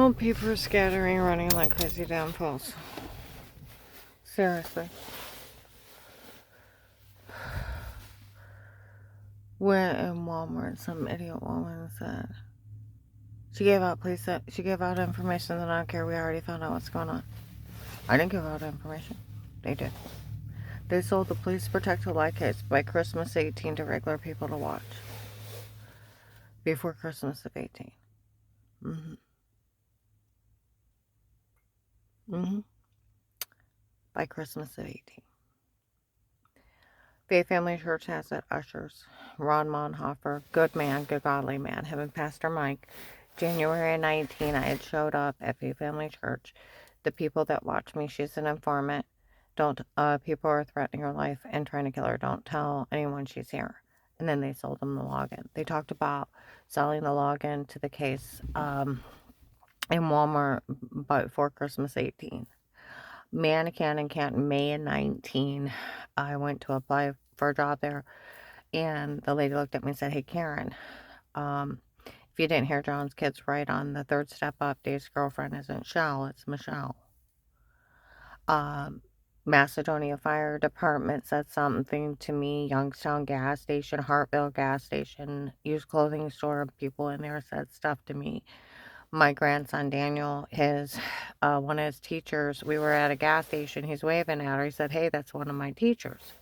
Oh, people are scattering, running like crazy damn fools. Seriously. We're in Walmart. Some idiot woman said she gave out information that I don't care. We already found out what's going on. I didn't give out information. They did. They sold the police protected light kits by Christmas 18 to regular people to watch. Before Christmas of 18. By Christmas of 18. Faith Family Church has it. Ushers. Ron Monhofer. Good man. Good godly man. Him and Pastor Mike. January 19, I had showed up at Faith Family Church. The people that watch me, she's an informant. People are threatening her life and trying to kill her. Don't tell anyone she's here. And then they sold them the login. They talked about selling the login to the case in Walmart before Christmas 18. Mannequin in Canton, May of 19. I went to apply for a job there, and the lady looked at me and said, "Hey, Karen, if you didn't hear John's kids right on the third step up, Dave's girlfriend isn't Shell, it's Michelle." Macedonia Fire Department said something to me. Youngstown gas station, Hartville gas station, used clothing store, people in there said stuff to me. My grandson Daniel, one of his teachers, we were at a gas station, he's waving at her. He said, "Hey, that's one of my teachers."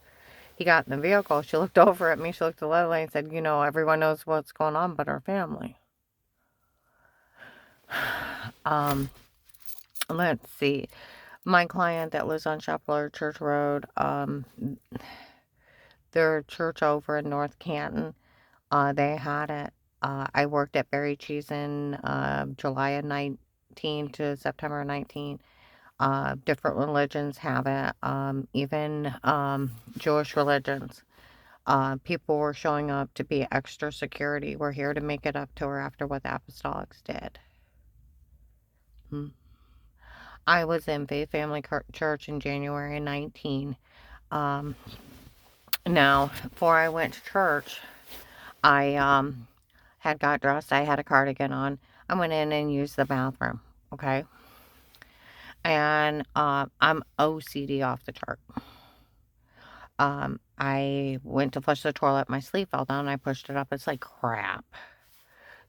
He got in the vehicle. She looked over at me, she looked at Leslie and said, "Everyone knows what's going on but our family." Let's see. My client that lives on Shepler Church Road, their church over in North Canton, they had it. I worked at Berry Cheese in July of 19 to September 19. Different religions have it, even Jewish religions. People were showing up to be extra security. We're here to make it up to her after what the Apostolics did. I was in Faith Family Church in January 19. Now, before I went to church, I had got dressed. I had a cardigan on. I went in and used the bathroom, okay? And I'm OCD off the chart. I went to flush the toilet. My sleeve fell down. I pushed it up. It's like crap.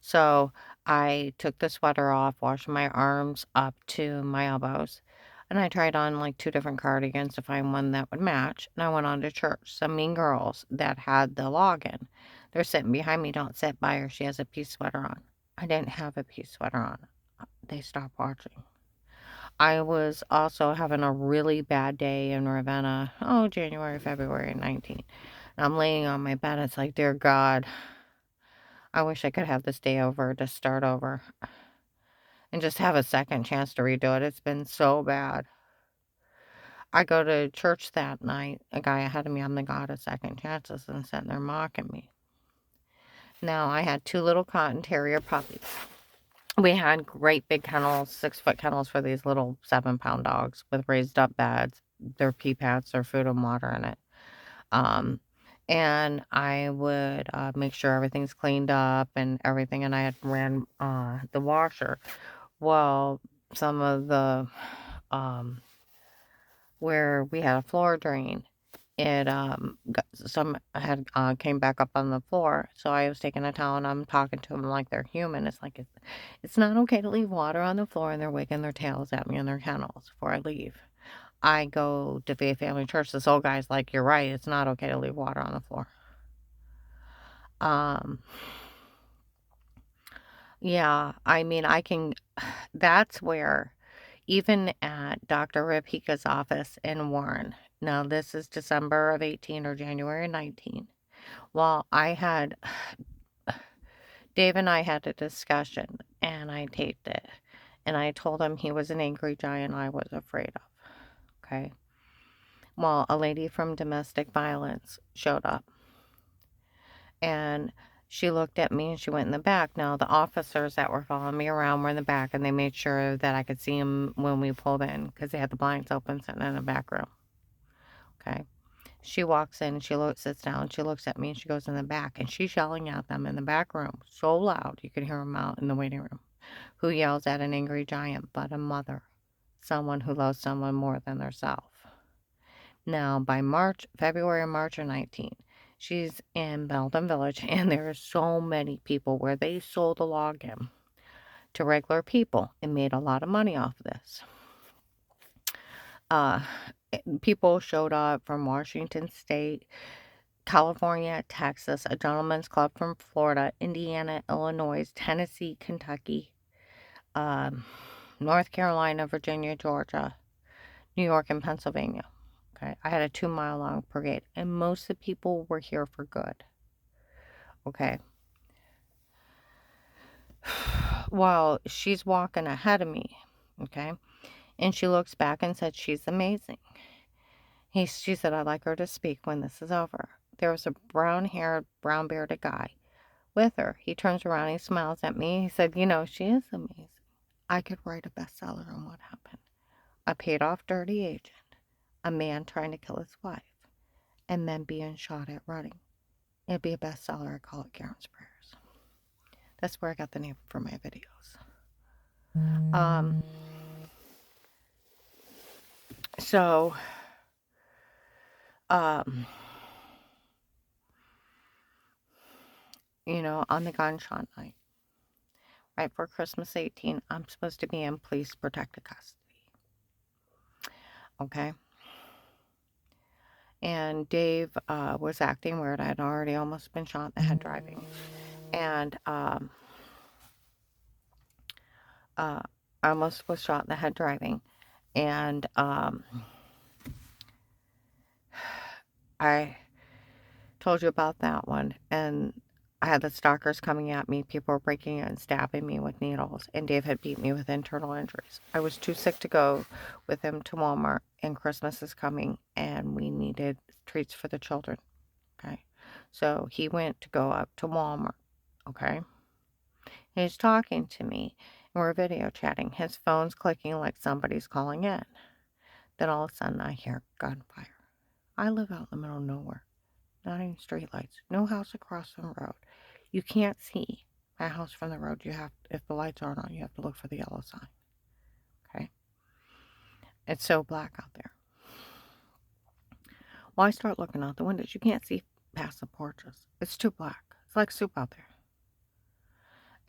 So I took the sweater off, washed my arms up to my elbows, and I tried on like 2 different cardigans to find one that would match. And I went on to church. Some mean girls that had the login, they're sitting behind me. "Don't sit by her. She has a peace sweater on." I didn't have a peace sweater on. They stopped watching. I was also having a really bad day in Ravenna. January, February 19. And I'm laying on my bed. It's like, dear God, I wish I could have this day over to start over and just have a second chance to redo it. It's been so bad. I go to church that night. A guy ahead of me, I'm the god of second chances, and sitting there mocking me. Now, I had 2 little cotton terrier puppies. We had great big kennels, 6-foot kennels for these little 7-pound dogs with raised up beds, their pee pads, their food and water in it. And I would make sure everything's cleaned up and everything, and I had ran the washer. Well, some of the where we had a floor drain, it came back up on the floor. So I was taking a towel and I'm talking to them like they're human. It's like it's not okay to leave water on the floor, and they're wagging their tails at me in their kennels before I leave. I go to Faith Family Church. This old guy's like, "You're right. It's not okay to leave water on the floor." Yeah, I mean, that's where, even at Dr. Rapika's office in Warren, now this is December of 18 or January 19. Well, Dave and I had a discussion, and I taped it, and I told him he was an angry giant I was afraid of, okay? Well, a lady from domestic violence showed up, and she looked at me and she went in the back. Now, the officers that were following me around were in the back, and they made sure that I could see them when we pulled in because they had the blinds open, sitting in the back room, okay? She walks in, sits down, she looks at me, and she goes in the back, and she's yelling at them in the back room so loud you could hear them out in the waiting room. Who yells at an angry giant but a mother? Someone who loves someone more than herself. Now, by February or March of 19, she's in Belden Village, and there are so many people where they sold a login to regular people and made a lot of money off of this. People showed up from Washington State, California, Texas, a gentleman's club from Florida, Indiana, Illinois, Tennessee, Kentucky, North Carolina, Virginia, Georgia, New York, and Pennsylvania. Okay, I had a 2-mile long parade, and most of the people were here for good. Okay. Well, she's walking ahead of me. Okay. And she looks back and said, she's amazing. She said, I'd like her to speak when this is over. There was a brown-haired, brown-bearded guy with her. He turns around, he smiles at me. He said, she is amazing. I could write a bestseller on what happened. A paid-off dirty agent, a man trying to kill his wife, and men being shot at running. It'd be a bestseller. I call it Karen's Prayers. That's where I got the name for my videos. So, on the gunshot night, right for Christmas 18, I'm supposed to be in police protective custody. Okay? And Dave was acting weird. I had already almost been shot in the head driving. And I almost was shot in the head driving. And I told you about that one. And I had the stalkers coming at me. People were breaking in and stabbing me with needles. And Dave had beat me with internal injuries. I was too sick to go with him to Walmart. And Christmas is coming. And we needed treats for the children. Okay. So he went to go up to Walmart. Okay. He's talking to me. And we're video chatting. His phone's clicking like somebody's calling in. Then all of a sudden I hear gunfire. I live out in the middle of nowhere. Not any street lights. No house across the road. You can't see my house from the road. If the lights aren't on, you have to look for the yellow sign. Okay? It's so black out there. Well, I start looking out the windows. You can't see past the porches. It's too black. It's like soup out there.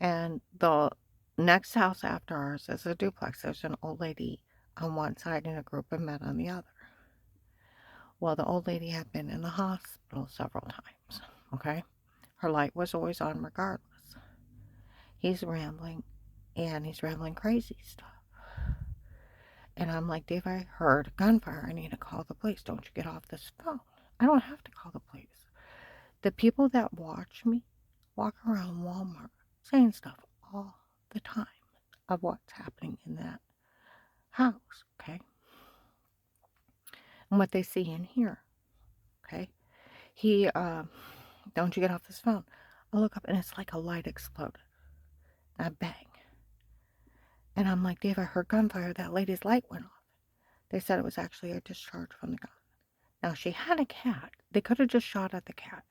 And the next house after ours is a duplex. There's an old lady on one side and a group of men on the other. Well, the old lady had been in the hospital several times, okay? Her light was always on regardless. He's rambling, and he's rambling crazy stuff. And I'm like, Dave, I heard gunfire. I need to call the police. Don't you get off this phone. I don't have to call the police. The people that watch me walk around Walmart saying stuff all the time of what's happening in that house, okay? And what they see and hear, okay? Don't you get off this phone. I look up and it's like a light exploded. And a bang. And I'm like, Dave, I heard gunfire. That lady's light went off. They said it was actually a discharge from the gun. Now, she had a cat. They could have just shot at the cat.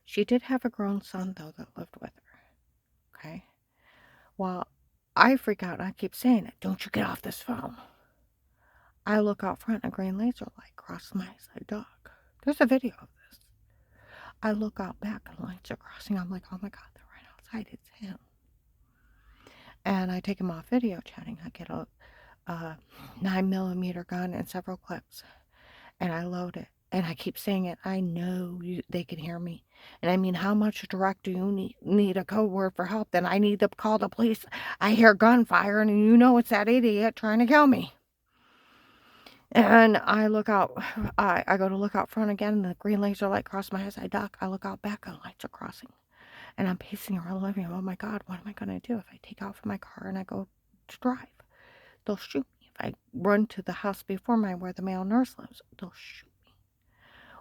She did have a grown son, though, that lived with her. Okay? Well, I freak out and I keep saying it. Don't you get off this phone. I look out front and a green laser light crosses my side dog. There's a video of this. I look out back and lights are crossing. I'm like, oh my God, they're right outside. It's him. And I take him off video chatting. I get a 9mm gun and several clips. And I load it. And I keep saying it. I know they can hear me. And I mean, how much direct do you need a code word for help? Then I need to call the police. I hear gunfire and it's that idiot trying to kill me. And I look out. I go to look out front again. And the green laser light crosses my eyes. I duck. I look out back and lights are crossing. And I'm pacing around the living room. Oh my God, what am I going to do if I take out from my car and I go to drive? They'll shoot me. If I run to the house before mine where the male nurse lives, they'll shoot me.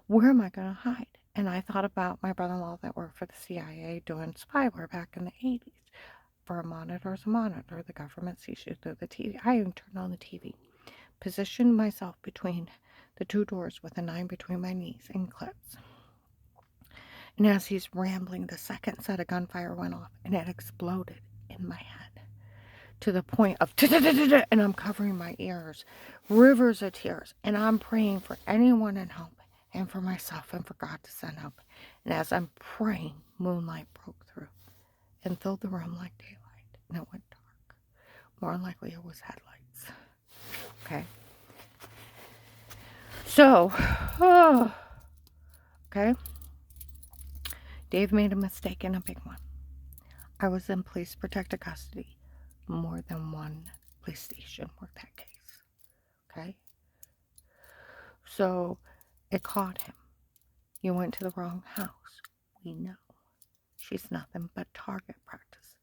Where am I going to hide? And I thought about my brother-in-law that worked for the CIA doing spyware back in the 80s. For a monitor is a monitor. The government sees you through the TV. I even turned on the TV. Positioned myself between the two doors with a 9 between my knees and clips. And as he's rambling, the second set of gunfire went off and it exploded in my head. to the point of and I'm covering my ears, rivers of tears, and I'm praying for anyone in help and for myself and for God to send help. And as I'm praying, moonlight broke through and filled the room like daylight, and it went dark. More than likely, it was headlights. Okay. So, okay. Dave made a mistake, and a big one. I was in police protective custody. More than one police station worked that case. Okay? So, it caught him. You went to the wrong house. We know. She's nothing but target practice.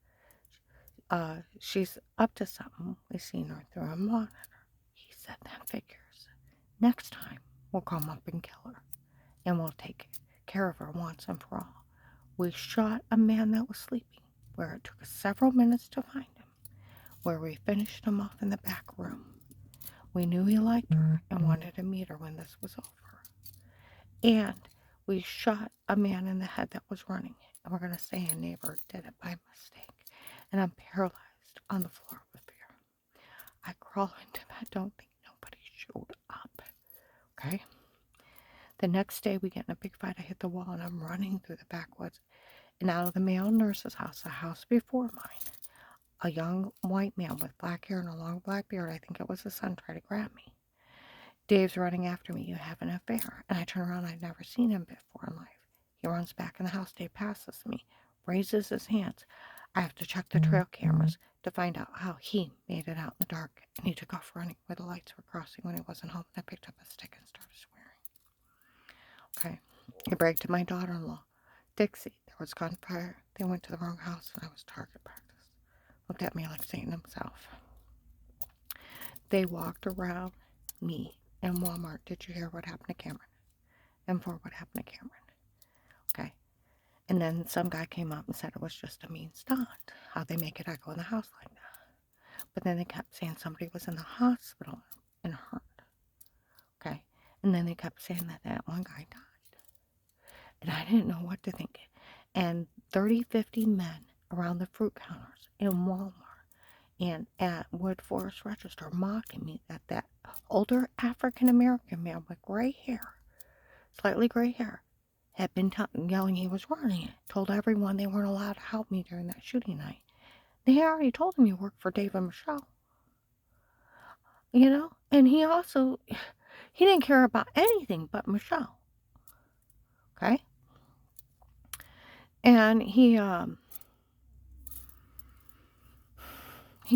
She's up to something. We've seen her through a monitor. He said them figures. Next time, we'll come up and kill her. And we'll take care of her once and for all. We shot a man that was sleeping, where it took us several minutes to find him, where we finished him off in the back room. We knew he liked her and wanted to meet her when this was over. And we shot a man in the head that was running. And we're going to say a neighbor did it by mistake. And I'm paralyzed on the floor with fear. I crawl into bed, don't think nobody showed up. Okay? The next day we get in a big fight. I hit the wall and I'm running through the backwoods and out of the male nurse's house, the house before mine. A young white man with black hair and a long black beard, I think it was his son, tried to grab me. Dave's running after me. You have an affair. And I turn around. I'd never seen him before in life. He runs back in the house. Dave passes me, raises his hands. I have to check the trail cameras to find out how he made it out in the dark. And he took off running where the lights were crossing when he wasn't home. And I picked up a stick and started swearing. Okay. He bragged to my daughter-in-law, Dixie. There was gunfire. They went to the wrong house and I was target practice. Looked at me like Satan himself. They walked around me in Walmart. Did you hear what happened to Cameron? And for what happened to Cameron? Okay. And then some guy came up and said it was just a mean stunt. How'd they make it echo in the house like that? But then they kept saying somebody was in the hospital and hurt. Okay. And then they kept saying that one guy died. And I didn't know what to think. And 30, 50 men around the fruit counters in Walmart and at Wood Forest Register mocking me that older African-American man with gray hair, slightly gray hair, had been yelling he was running it, told everyone they weren't allowed to help me during that shooting night. They already told him he worked for Dave and Michelle. You know? And he didn't care about anything but Michelle. Okay? And he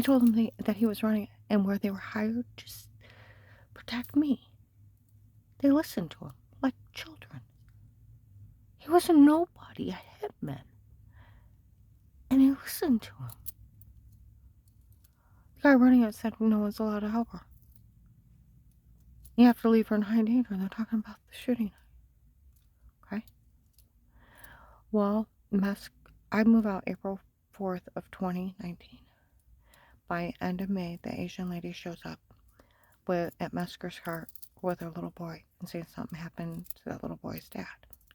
told them that he was running it and where they were hired to protect me. They listened to him like children. He was a nobody, a hitman. And they listened to him. The guy running it said no one's allowed to help her. You have to leave her in high danger. They're talking about the shooting. Okay? Well, I move out April 4th of 2019. By end of May, the Asian lady shows up at Mesker's cart with her little boy and saying something happened to that little boy's dad.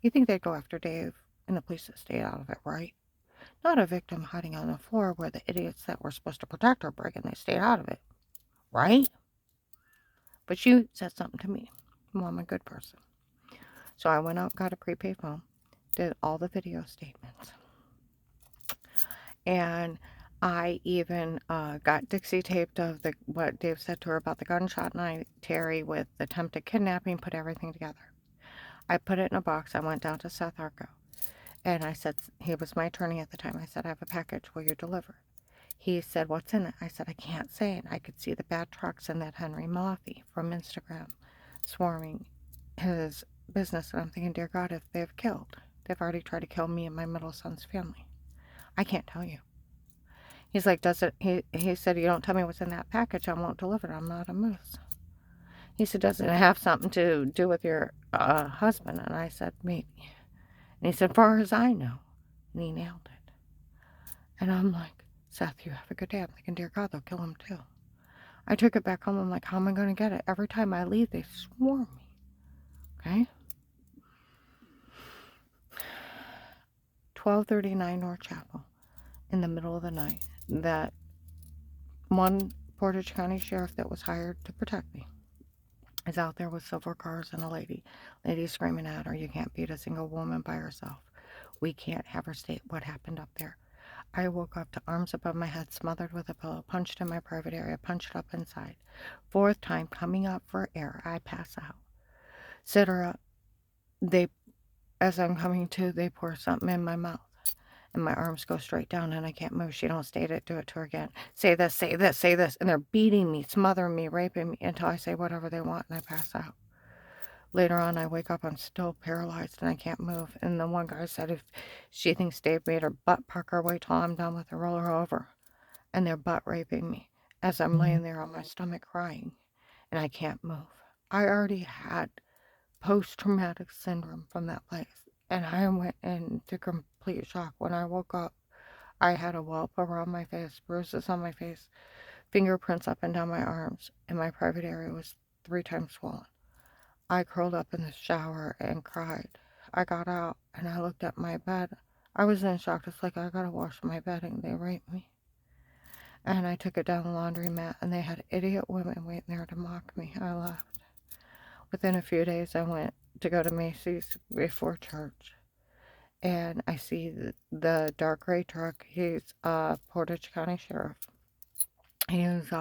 You think they'd go after Dave and the police would stay out of it, right? Not a victim hiding on the floor where the idiots that were supposed to protect her break and they stayed out of it, right? But she said something to me. Well, I'm a good person. So I went out, got a prepaid phone, did all the video statements. And I even got Dixie taped of what Dave said to her about the gunshot night, Terry with the attempted kidnapping, put everything together. I put it in a box. I went down to South Arco. And I said, he was my attorney at the time. I said, I have a package. Will you deliver it? He said, what's in it? I said, I can't say it. I could see the bad trucks and that Henry Moffey from Instagram swarming his business. And I'm thinking, dear God, if they've they've already tried to kill me and my middle son's family. I can't tell you. He's like, he said, you don't tell me what's in that package, I won't deliver it. I'm not a moose. He said, does it have something to do with your husband? And I said, maybe. And he said, far as I know. And he nailed it. And I'm like, Seth, you have a good day. I'm thinking, dear God, they'll kill him too. I took it back home. I'm like, how am I going to get it? Every time I leave, they swarm me. Okay? 1239 North Chapel in the middle of the night. That One Portage County sheriff that was hired to protect me is out there with silver cars and a lady screaming at her, "You can't beat a single woman by herself. We can't have her state what happened up there." I woke up to arms above my head, smothered with a pillow, punched in my private area, punched up inside. Fourth time, coming up for air, I pass out. Sit her up. They, as I'm coming to, they pour something in my mouth. And my arms go straight down and I can't move. She don't state it, do it to her again. Say this, say this, say this. And they're beating me, smothering me, raping me until I say whatever they want and I pass out. Later on, I wake up, I'm still paralyzed and I can't move. And the one guy said if she thinks Dave made her butt pucker, wait till I'm done with her, roll her over. And they're butt raping me as I'm laying there on my stomach crying and I can't move. I already had post-traumatic syndrome from that place. And I went into complete shock. When I woke up, I had a whelp around my face, bruises on my face, fingerprints up and down my arms, and my private area was 3 times swollen. I curled up in the shower and cried. I got out and I looked at my bed. I was in shock. It's like I gotta wash my bedding. They raped me. And I took it down the laundromat and they had idiot women waiting there to mock me. I left. Within a few days, I went to go to Macy's before church. And I see the dark gray truck. He's a Portage County sheriff. He's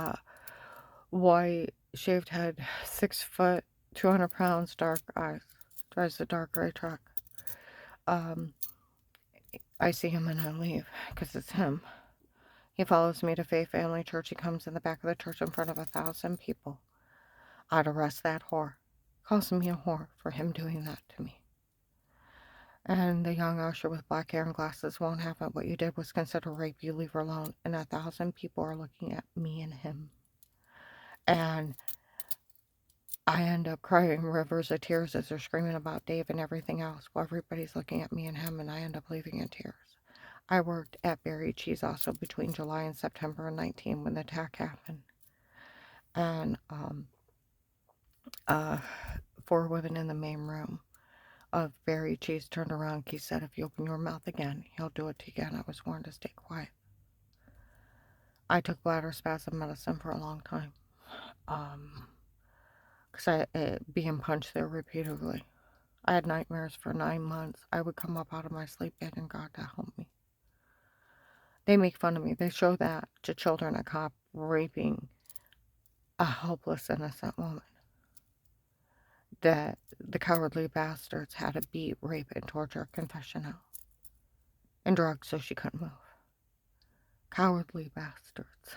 white, shaved head, 6 foot, 200 pounds, dark eyes. Drives the dark gray truck. I see him and I leave because it's him. He follows me to Faith Family Church. He comes in the back of the church in front of 1,000 people. I'd arrest that whore. Calls me a whore for him doing that to me. And the young usher with black hair and glasses won't have it. What you did was consider rape. You leave her alone. And 1,000 people are looking at me and him. And I end up crying rivers of tears as they're screaming about Dave and everything else while everybody's looking at me and him, and I end up leaving in tears. I worked at Berry Cheese also between July and September of 19 when the attack happened. And 4 women in the main room of Berry Cheese turned around. He said, "If you open your mouth again, he'll do it to you again." I was warned to stay quiet. I took bladder spasm medicine for a long time. Because I being punched there repeatedly. I had nightmares for 9 months. I would come up out of my sleep bed and God to help me. They make fun of me. They show that to children, a cop raping a helpless, innocent woman. That the cowardly bastards had to beat, rape, and torture a confession out. And drugs so she couldn't move. Cowardly bastards.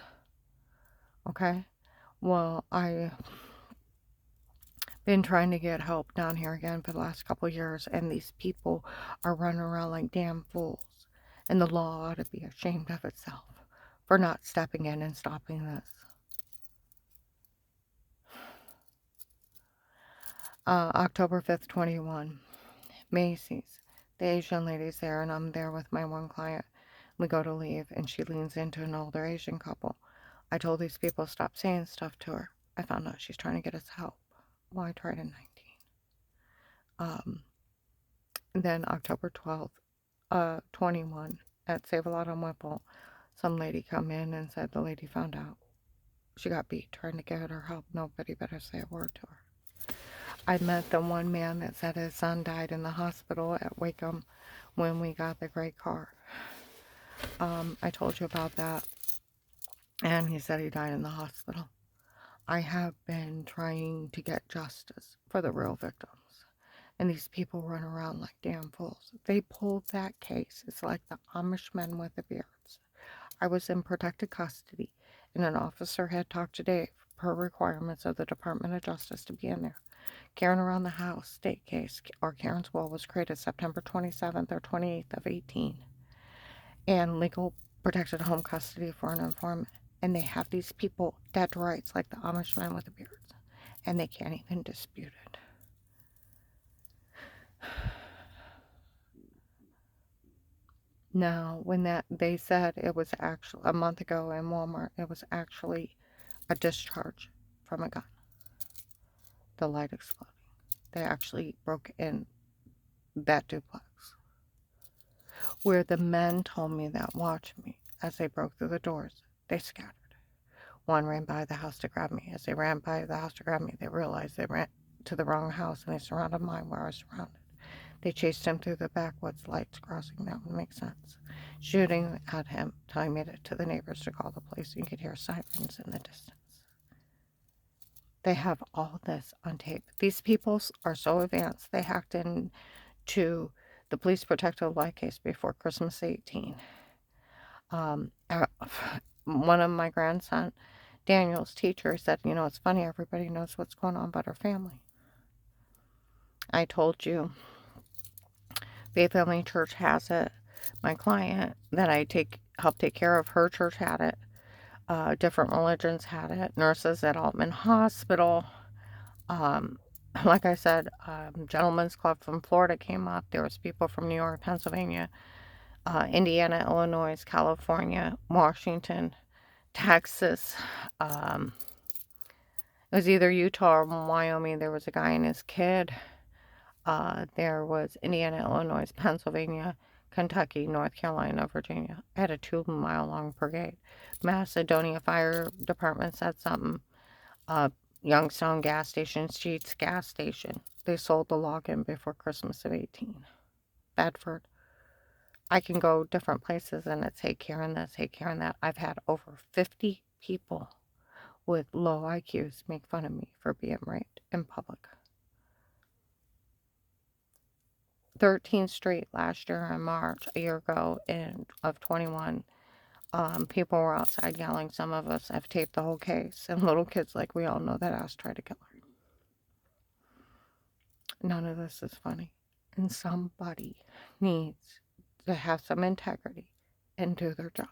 Okay? Well, I've been trying to get help down here again for the last couple of years, and these people are running around like damn fools. And the law ought to be ashamed of itself for not stepping in and stopping this. October 5th, 21. Macy's. The Asian lady's there, and I'm there with my one client. We go to leave, and she leans into an older Asian couple. I told these people to stop saying stuff to her. I found out she's trying to get us help. Well, I tried in 19. Then October 12th, 21, at Save-A-Lot on Whipple, some lady come in and said the lady found out she got beat trying to get her help. Nobody better say a word to her. I met the one man that said his son died in the hospital at Wakem when we got the gray car. I told you about that. And he said he died in the hospital. I have been trying to get justice for the real victims. And these people run around like damn fools. They pulled that case. It's like the Amish men with the beards. I was in protected custody, and an officer had talked to Dave per requirements of the Department of Justice to be in there. Karen Around the House state case, or Karen's Will, was created September 27th or 28th of 18. And legal protected home custody for an informant. And they have these people dead to rights like the Amish men with the beards. And they can't even dispute it. Now, when they said it was actually a month ago in Walmart, it was actually a discharge from a gun. The light exploding. They actually broke in that duplex. Where the men told me that watched me as they broke through the doors, they scattered. One ran by the house to grab me. As they ran by the house to grab me, they realized they ran to the wrong house and they surrounded mine where I was surrounded. They chased him through the backwoods, lights crossing. That would make sense. Shooting at him till he made it to the neighbors to call the police. You could hear sirens in the distance. They have all this on tape. These people are so advanced, they hacked into the police protective light case before Christmas 18. One of my grandson, Daniel's teacher, said, it's funny, everybody knows what's going on but our family. I told you, Faith Family Church has it. My client that I help take care of, her church had it. Different religions had it. Nurses at Altman Hospital. Like I said, Gentlemen's Club from Florida came up. There was people from New York, Pennsylvania, Indiana, Illinois, California, Washington, Texas. It was either Utah or Wyoming. There was a guy and his kid. There was Indiana, Illinois, Pennsylvania, Kentucky, North Carolina, Virginia. I had a 2-mile-long brigade. Macedonia Fire Department said something. Youngstown gas station, Sheets gas station. They sold the login before Christmas of 18. Bedford. I can go different places and it's hey Karen this, hey Karen that. I've had over 50 people with low IQs make fun of me for being raped in public. 13th Street last year in March, a year ago of 21, people were outside yelling. Some of us have taped the whole case, and little kids, like we all know, that ass tried to kill her. None of this is funny, and somebody needs to have some integrity and do their job.